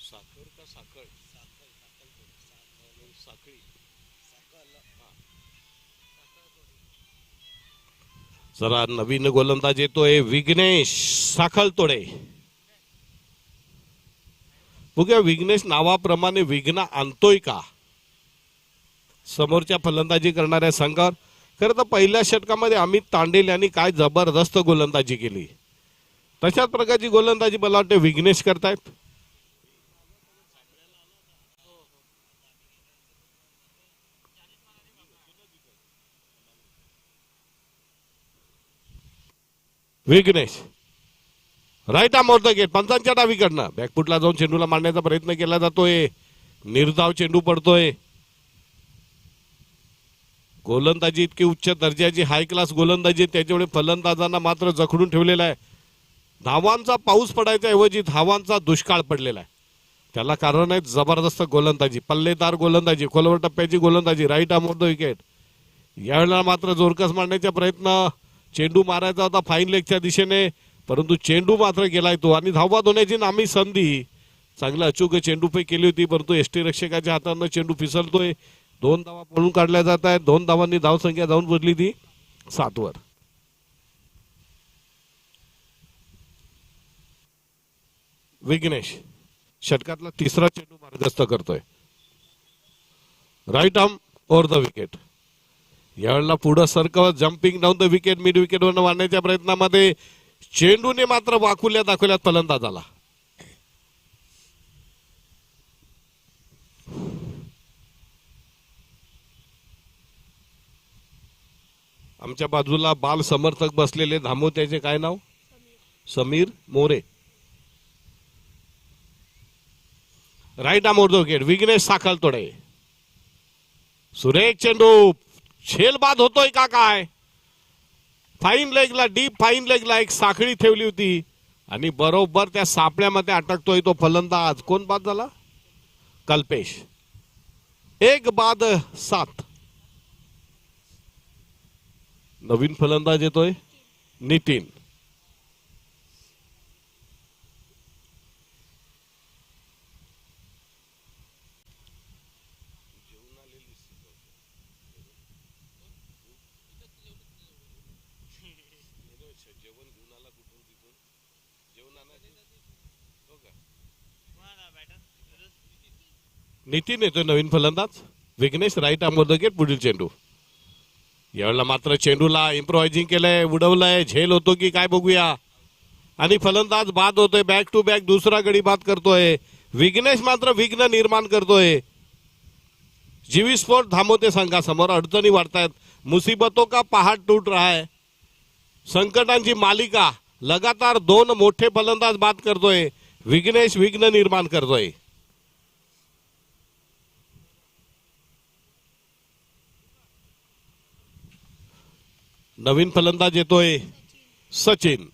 साखर का साखळ? साखळी. जरा नवीन गोलंदाज येतोय विघ्नेश साखळतोडे. बघूया विघ्नेश नावाप्रमाणे विघ्न आणतोय का समोरच्या फलंदाजी करणाऱ्या संघावर. खरं तर पहिल्या षटकामध्ये अमित तांडेल यांनी काय जबरदस्त गोलंदाजी केली, तशाच प्रकारची गोलंदाजी मला वाटते विघ्नेश करतायत. Vighnesh right arm off the gate, पंचांच्या डावीकडनं बॅकफुटला जाऊन चेंडूला मारण्याचा प्रयत्न केला जातोय. निर्धाव चेंडू पडतोय. गोलंदाजी इतकी उच्च दर्जाची हाय क्लास गोलंदाजी त्याच्यामुळे फलंदाजांना मात्र जखडून ठेवलेला आहे. धावांचा पाऊस पडायच्या ऐवजी धावांचा दुष्काळ पडलेला आहे. त्याला कारण आहे जबरदस्त गोलंदाजी, पल्लेदार गोलंदाजी, खोलवर टप्प्याची गोलंदाजी, right arm off the wicket. यावेळेला मात्र जोरकस मारण्याचा प्रयत्न, चेंडू मारायचा होता फाईन लेगच्या दिशेने, परंतु चेंडू मात्र गेलाय तो आणि धावबाद होण्याची नामी संधी. चांगला अचूक चेंडूपैकी केली होती, परंतु यष्टीरक्षकाच्या हातानं चेंडू फिसलतोय. 2 धावा पळून काढल्या जात आहेत. 2 धावांनी धावसंख्या जाऊन बदली ती 7 वर. विघ्नेश षटकातला तिसरा चेंडू मार्गस्थ करतोय. Right arm over the wicket. यावेळेला पुढे सरकवत jumping down the wicket, mid विकेटवर मारण्याच्या प्रयत्नामध्ये चेंडूने मात्र वाकुल्या दाखवल्यात फलंदाजाला. आमच्या बाजूला बाल समर्थक बसलेले धामोत्याचे काय नाव? Sameer More. Right arm over the wicket. Vighnesh Sakhaltode. सुरेख चेंडू, झेल बाद होतोय का काय? फाईन लेगला, डीप फाईन लेगला एक साखळी ठेवली होती आणि बरोबर त्या सापळ्यामध्ये अटकतोय तो फलंदाज. कोण बाद झाला? कल्पेश. 1 बाद 7. नवीन फलंदाज येतोय नितीन. नितीन येतोय नवीन फलंदाज. Vighnesh right arm off the gate. पुढील चेंडू. यावेळेला मात्र चेंडूला इम्प्रोव्हायझिंग केलंय, उडवलंय, झेल होतो की काय बघूया. आणि फलंदाज बाद होतोय. बॅक टू बॅक दुसरा गडी बाद करतोय. विघ्नेश मात्र विघ्न निर्माण करतोय. जीवी स्पोर्ट धामोते संघासमोर अडचणी वाढतायत. मुसीबतों का पहाड टूट रहा है. संकटांची मालिका, लगातार 2 मोठे फलंदाज बाद करतोय. विघ्नेश विघ्न निर्माण करतोय. नवीन फलंदाज येतोय सचिन.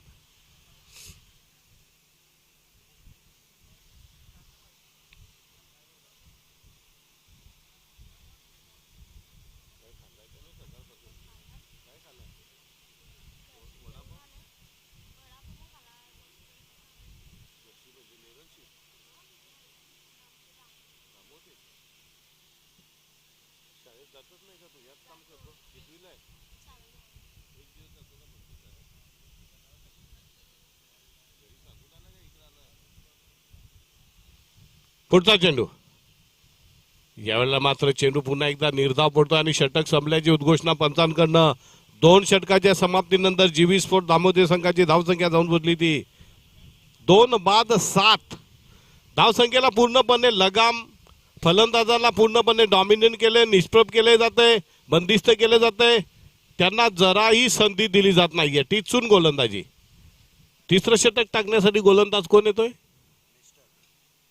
पुढचा चेंडू. यावेळेला मात्र चेंडू पुन्हा एकदा निर्धाव पडतो आणि षटक संपल्याची उद्घोषणा पंचांकडनं. 2 षटकाच्या समाप्तीनंतर जीवी स्पोर्ट दामोदर संघाची धावसंख्या जाऊन बदली ती 2 बाद 7. धावसंख्येला पूर्णपणे लगाम, फलंदाजाला पूर्णपणे डॉमिनेट केले, निष्प्रभ केले जाते, बंदिस्त केले जाते. त्यांना जराही संधी दिली जात नाहीये. टिचून गोलंदाजी. तिसरं षटक टाकण्यासाठी गोलंदाज कोण येतोय?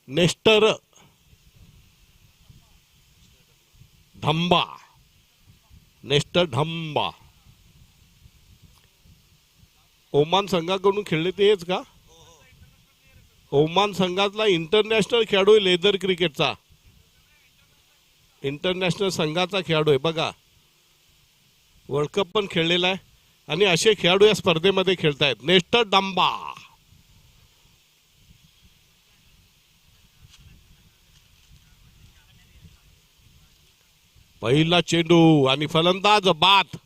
नेस्टर धंबा. नेस्टर धंबा. ओमान संघाकडून खेळले ते हेच का? ओमान संघातला इंटरनॅशनल खेळाडू आहे लेदर क्रिकेटचा. इंटरनॅशनल संघाचा खेळाडू आहे बघा. वर्ल्ड कप पण खेळलेला आहे आणि असे खेळाडू या स्पर्धेमध्ये खेळतायत. नेस्टर डंबा. पहिला चेंडू आणि फलंदाज बाद.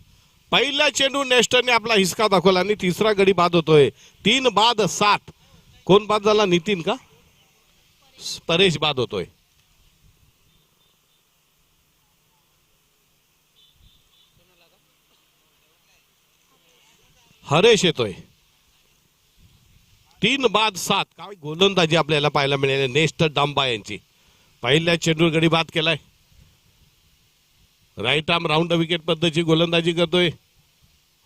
पहिल्या चेंडू नेस्टरने आपला हिसका दाखवला आणि तिसरा गडी बाद होतोय. 3-7. कोण बाद झाला? नितीन का परेश बाद होतोय. हरेश येतोय. 3-7. काय गोलंदाजी आपल्याला पाहायला मिळेल नेस्टर डांबा यांची. पहिल्या चेंडूवर गडी बाद केलाय. राईट आर्म राऊंड विकेट पद्धतीची गोलंदाजी करतोय.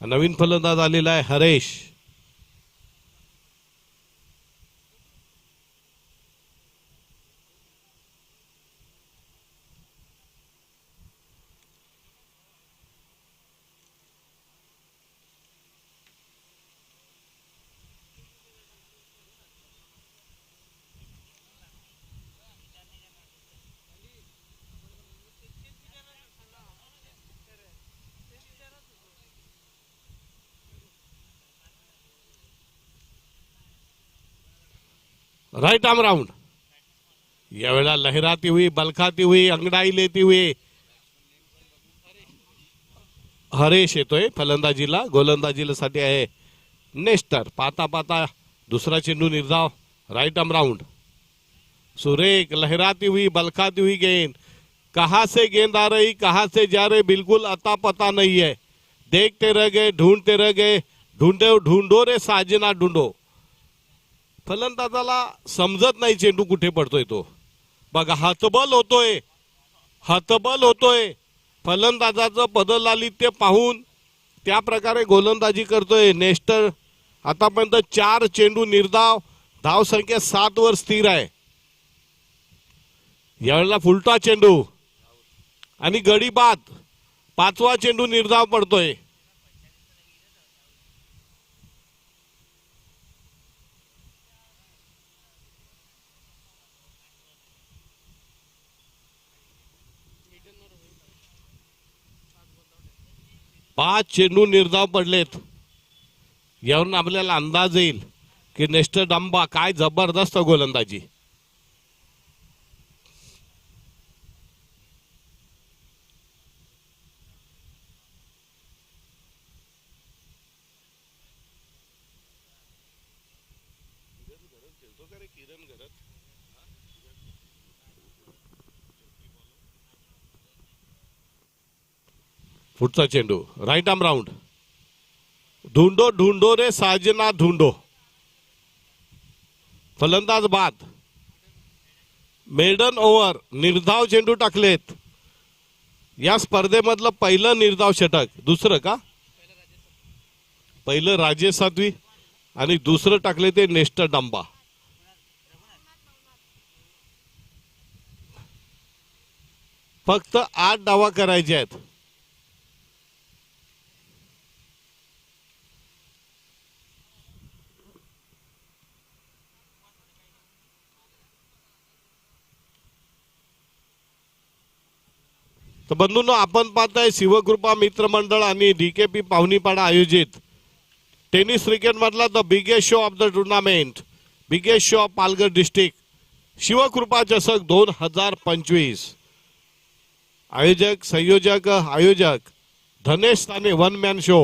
नवीन फलंदाज आलेला आहे हरेश. Right arm round. यावेळेला लहराती हुई, बलखाती हुई, अंगडाई लेती हुई हरेश येतोय फलंदाजीला. गोलंदाजीला साठी आहे नेस्टर. पाता पाता दुसरा चेंडू निर्धाव. Right arm round. सुरेख लहराती हुई, बलखाती हुई गेंद. कहां से गेंद आ रही, कहां से जा रही, बिल्कुल अता पता नहीं है. देखते रह गए, ढूंढते रह गए. ढूंढो रे साजना ढूंढो. फलंदाजाला समजत नाही चेंडू कुठे पडतोय तो. बघा हातबल होतोय, हातबल होतोय. फलंदाजाचं पदलालित्य पाहून त्या प्रकारे गोलंदाजी करतोय नेस्टर. आतापर्यंत 4 चेंडू निर्धाव. धाव संख्या 7 वर स्थिर आहे. यावेळेला फुलटा चेंडू आणि गडी बाद. 5वा चेंडू निर्धाव पडतोय. पाच चेंडू निर्धाव पडलेत. यावरून आपल्याला अंदाज येईल की नेस्टर डांबा काय जबरदस्त गोलंदाजी. पुढचा चेंडू राईट आर्म राऊंड. ढूंढो ढूंढो रे साजना ढूंढो. फलंदाज बाद. Maiden over. निर्धाव चेंडू टाकलेत. या स्पर्धेमधलं पहिलं निर्धाव षटक. दुसरं का? पहिलं राजेश सातवी आणि दुसरं टाकले ते नेस्टर डांबा. फक्त 8 डावा करायचे आहेत. तर बंधूंनो, आपण पाहताय शिवकृपा मित्र मंडळ आणि डीकेपी पाहुणीपाडा आयोजित टेनिस क्रिकेट मधला the biggest show off the tournament, biggest show off Palghar district, Shivkrupa चषक 2025. आयोजक धनेश ताने. 1 मॅन शो.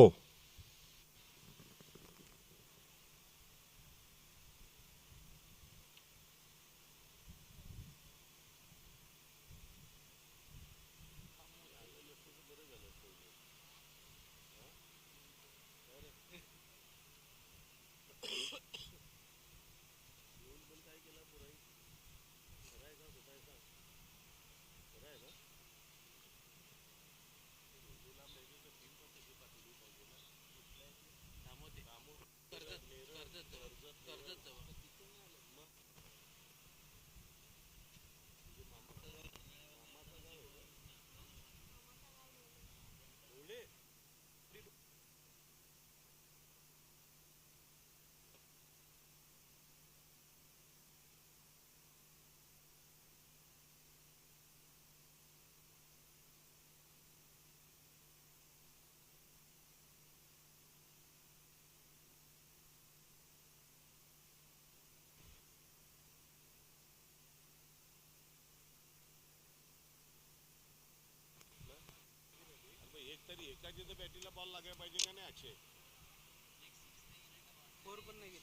एकाच्या तर बॅटीला बॉल लागायला पाहिजे का नाही अक्षय?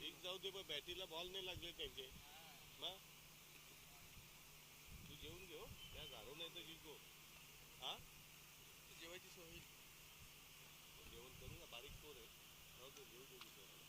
एक जाऊ दे, पण बॅटीला बॉल नाही लागले त्यांचे. मग तू जेवून घेऊ त्या गारो नाही तर जिंको. हा जेवायची सोय जेवण करू ना, बारीक पोर आहे. जाऊ दे, जेवू दे बिचाराला.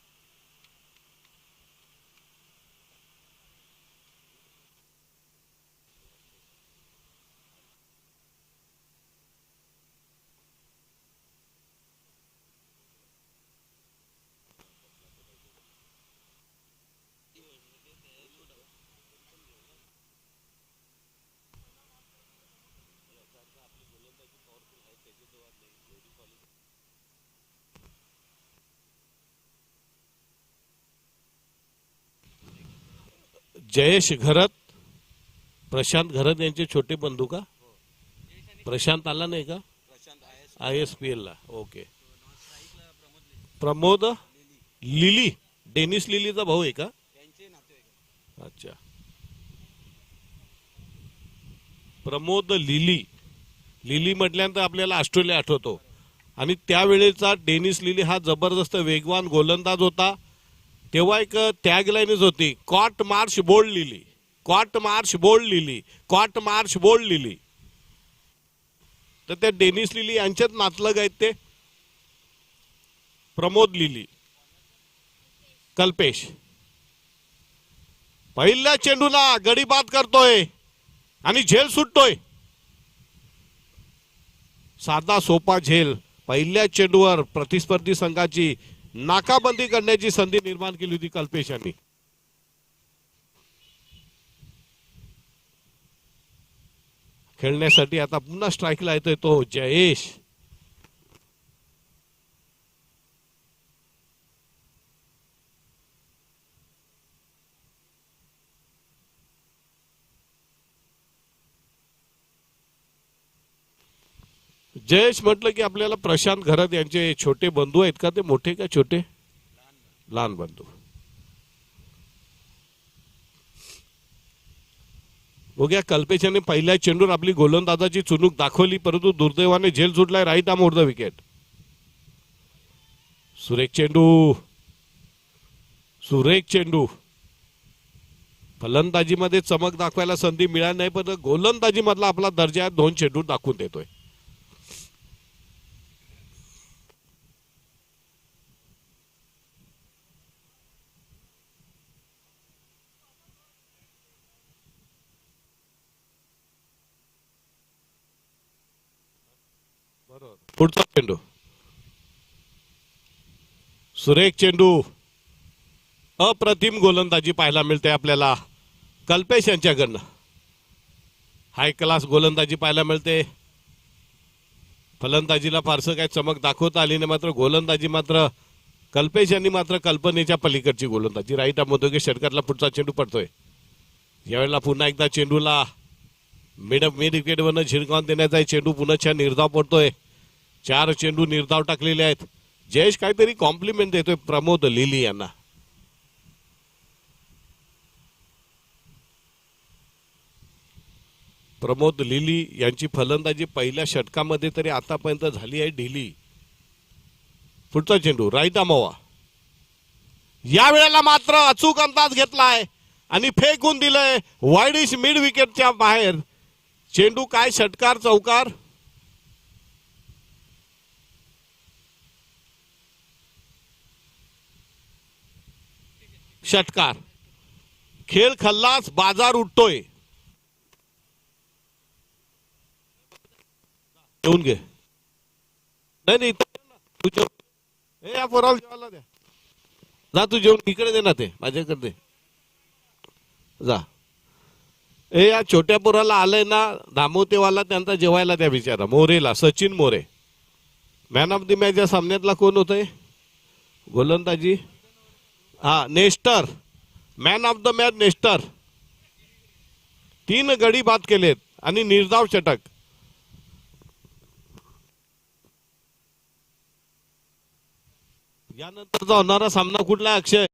जयेश घरत, प्रशांत घरत यांचे छोटे बंधू का? प्रशांत आला नाही का? ISPL ला. ओके. प्रमोद लिली, डेनिस लिलीचा भाऊ आहे का? अच्छा. प्रमोद लिली. लिली म्हटल्यानंतर आपल्याला ऑस्ट्रेलिया आठवतो. आणि त्यावेळेचा डेनिस लिली हा जबरदस्त वेगवान गोलंदाज होता. तेव्हा एक टॅगलाईनच होती, caught Marsh bowled Lillee, caught Marsh bowled Lillee, caught Marsh bowled Lillee. तर त्या डेनिस लिली यांच्यात नातलग आहेत ते प्रमोद लिली. कल्पेश पहिल्या चेंडूला गडी बाद करतोय आणि झेल सुटतोय. साधा सोपा झेल. पहिल्या चेंडूवर प्रतिस्पर्धी संघाची नाकाबंदी करण्याची संधी निर्माण केली होती कल्पेश यांनी. खेळण्यासाठी आता पुन्हा स्ट्राईकला येतोय तो जयेश. जयेश म्हटलं की आपल्याला प्रशांत घरत यांचे छोटे बंधू आहेत का? ते मोठे का छोटे? लहान बंधू. बघूया, कल्पेश यांनी पहिल्या चेंडूवर आपली गोलंदाजाची चुणूक दाखवली, परंतु दुर्दैवाने झेल सुटलाय. Right arm over the wicket. सुरेख चेंडू, सुरेख चेंडू. फलंदाजीमध्ये चमक दाखवायला संधी मिळाली नाही, पण गोलंदाजी मधला आपला दर्जा 2 चेंडू दाखवून देतोय. पुढचा चेंडू, सुरेख चेंडू. अप्रतिम गोलंदाजी पाहायला मिळते आपल्याला कल्पेश यांच्याकडनं. हाय क्लास गोलंदाजी पाहायला मिळते. फलंदाजीला फारसं काही चमक दाखवता आली नाही, मात्र गोलंदाजी मात्र कल्पेश यांनी मात्र कल्पनेच्या पलीकडची गोलंदाजी. राईट आर्म षटकातला पुढचा चेंडू पडतोय. यावेळेला पुन्हा एकदा चेंडूला मिड विकेटवरनं झिरकावून देण्याचा चेंडू पुन्हा निर्धाव पडतोय. 4 चेंडू निर्धाव टाकलेले आहेत. जयेश काहीतरी कॉम्प्लिमेंट देतोय प्रमोद लिली यांना. प्रमोद लिली यांची फलंदाजी पहिल्या षटकामध्ये तरी आतापर्यंत झाली आहे ढिली. पुढचा चेंडू राईट आर्म. या वेळेला मात्र अचूक अंदाज घेतलाय आणि फेकून दिलंय वाईडिश मिड विकेटच्या बाहेर. चेंडू काय षटकार चौकार. षटकार. खेळ खल्लास, बाजार उठतोय. जेवून घे. नाही तू जेवण, या पोराला जेवायला द्या. जा तू जेवण इकडे दे ना, ते माझ्याकडे दे जा. या छोट्या पोराला आलंय ना दामोतेवाला, त्यांचा जेवायला द्या बिचारा. मोरेला, Sachin More. Man of the match या सामन्यातला कोण होतंय? गोलंदाजी Nestor. Man of the match Nestor. 3 गडी बाद केलेत आणि निर्धाव षटक. यानंतरचा होणारा सामना कुठला अक्षय?